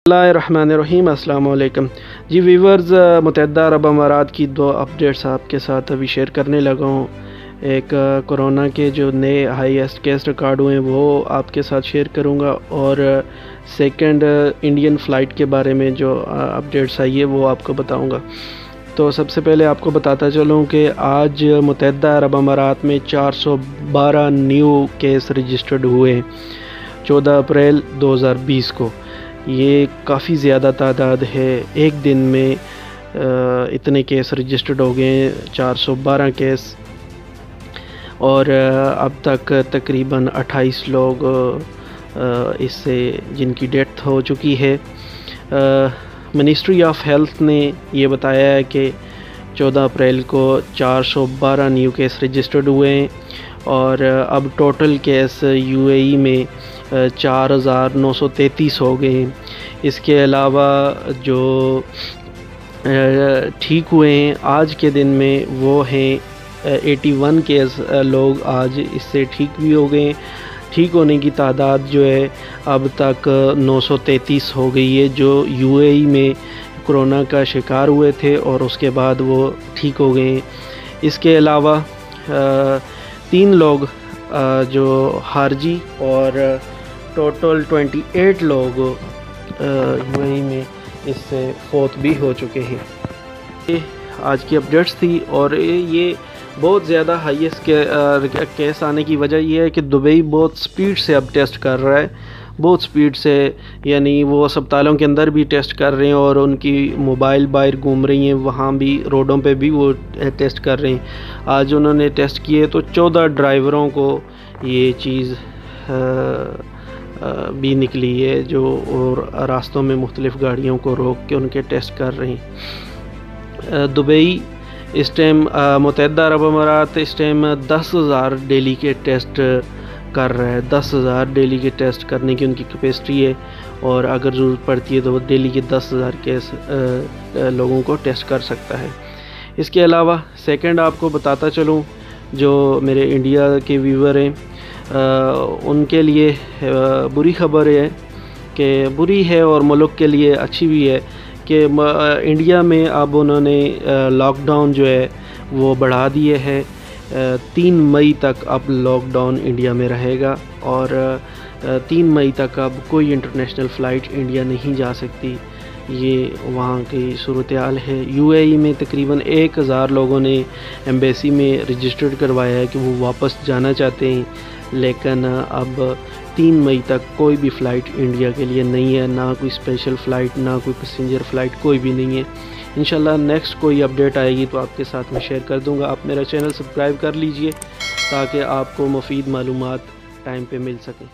Bismillahirrahmanirrahim अस्सलाम वालेकुम जी viewers, मुत्तहदा अरब अमारात की दो अपडेट्स आपके साथ अभी शेयर करने लगा हूँ। एक कोरोना के जो नए हाईएस्ट केस रिकॉर्ड हुए हैं वो आपके साथ शेयर करूँगा, और सेकंड इंडियन फ़्लाइट के बारे में जो अपडेट्स आई है वो आपको बताऊँगा। तो सबसे पहले आपको बताता चलूँ कि आज मुत्तहदा अरब अमारात में 412 न्यू केस रजिस्टर्ड हुए हैं 14 अप्रैल 2020 को। ये काफ़ी ज़्यादा तादाद है, एक दिन में इतने केस रजिस्टर्ड हो गए हैं, 412 केस। और अब तक तकरीबन 28 लोग इससे जिनकी डेथ हो चुकी है। मिनिस्ट्री ऑफ हेल्थ ने ये बताया है कि 14 अप्रैल को 412 न्यू केस रजिस्टर्ड हुए हैं, और अब टोटल केस यूएई में 4933 हो गए हैं। इसके अलावा जो ठीक हुए हैं आज के दिन में वो हैं 81 केस लोग आज इससे ठीक भी हो गए। ठीक होने की तादाद जो है अब तक 933 हो गई है, जो यूएई में कोरोना का शिकार हुए थे और उसके बाद वो ठीक हो गए हैं। इसके अलावा 3 लोग जो हारजी, और टोटल 28 लोग यूएई में इससे फौत भी हो चुके हैं। ये आज की अपडेट्स थी, और ये बहुत ज़्यादा हाईएस्ट केस आने की वजह यह है कि दुबई बहुत स्पीड से अब टेस्ट कर रहा है, बहुत स्पीड से, यानी वो अस्पतालों के अंदर भी टेस्ट कर रहे हैं और उनकी मोबाइल बाहर घूम रही हैं, वहाँ भी रोडों पे भी वो टेस्ट कर रहे हैं। आज उन्होंने टेस्ट किए तो 14 ड्राइवरों को ये चीज़ भी निकली है, जो और रास्तों में मुख्तलिफ़ गाड़ियों को रोक के उनके टेस्ट कर रहे हैं। दुबई इस टाइम मुत्तहदा अरब अमारात इस टाइम 10,000 डेली के टेस्ट कर रहा है। 10,000 डेली के टेस्ट करने की उनकी कैपेसिटी है, और अगर ज़रूरत पड़ती है तो वो डेली के 10,000 केस लोगों को टेस्ट कर सकता है। इसके अलावा सेकंड आपको बताता चलूँ, जो मेरे इंडिया के व्यूवर हैं उनके लिए बुरी खबर है कि बुरी है और मुल्क के लिए अच्छी भी है कि इंडिया में अब उन्होंने लॉकडाउन जो है वो बढ़ा दिए है। 3 मई तक अब लॉकडाउन इंडिया में रहेगा, और 3 मई तक अब कोई इंटरनेशनल फ़्लाइट इंडिया नहीं जा सकती। ये वहाँ की सूरत हाल है। यूएई में तकरीबन 1000 लोगों ने एम्बेसी में रजिस्टर्ड करवाया है कि वो वापस जाना चाहते हैं, लेकिन अब 3 मई तक कोई भी फ़्लाइट इंडिया के लिए नहीं है, ना कोई स्पेशल फ़्लाइट, ना कोई पैसेंजर फ़्लाइट, कोई भी नहीं है। इंशाल्लाह नेक्स्ट कोई अपडेट आएगी तो आपके साथ में शेयर कर दूंगा। आप मेरा चैनल सब्सक्राइब कर लीजिए ताकि आपको मुफीद मालूमात टाइम पे मिल सकें।